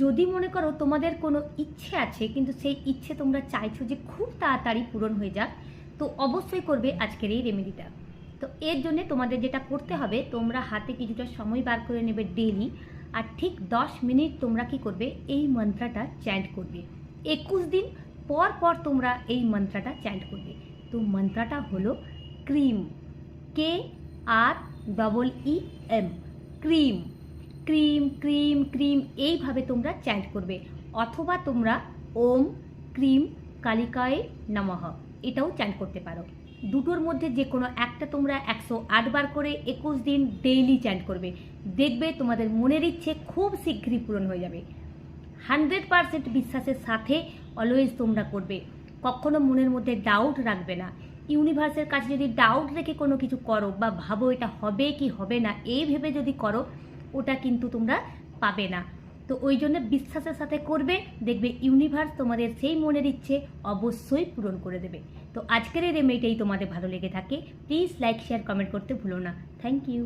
যদি মনে করো তোমাদের কোনো ইচ্ছে আছে কিন্তু সেই ইচ্ছে তোমরা চাইছো যে খুব তাড়াতাড়ি পূরণ হয়ে যাক, তো অবশ্যই করবে আজকের এই রেমেডিটা। তো এর জন্য তোমাদের যেটা করতে হবে, তোমরা হাতে কিছুটা সময় বার করে নেবে ডেলি, আর ঠিক 10 মিনিট তোমরা কি করবে, এই মন্ত্রটা চ্যান্ট করবে। 21 দিন পর পর তোমরা এই মন্ত্রটা চ্যান্ট করবে। তো মন্ত্রটা হলো cream, KREEM, cream cream cream cream, এইভাবে তোমরা চ্যান্ট করবে। অথবা তোমরা ওম ক্রিম কালিকায় নমঃ, এটাও চ্যান্ট করতে পারো। দুটোর মধ্যে যে কোনো একটা তোমরা 108 বার করে 21 দিন ডেইলি চ্যান্ট করবে। দেখবে তোমাদের মনের ইচ্ছে খুব শীঘ্রই পূরণ হয়ে যাবে। 100% বিশ্বাসের সাথে অলওয়েজ তোমরা করবে। কখনো মনের মধ্যে ডাউট রাখবে না। ইউনিভার্সের কাছে যদি ডাউট রেখে কোনো কিছু করো বা ভাবো এটা হবে কি হবে না, এই ভেবে যদি করো, ওটা কিন্তু তোমরা পাবে না। তো ওই জন্য বিশ্বাসের সাথে করবে, দেখবে ইউনিভার্স তোমাদের সেই মনের ইচ্ছে অবশ্যই পূরণ করে দেবে। তো আজকের এই রেমেডিটাই তোমাদের ভালো লেগে থাকে, প্লিজ লাইক শেয়ার কমেন্ট করতে ভুলো না। Thank you.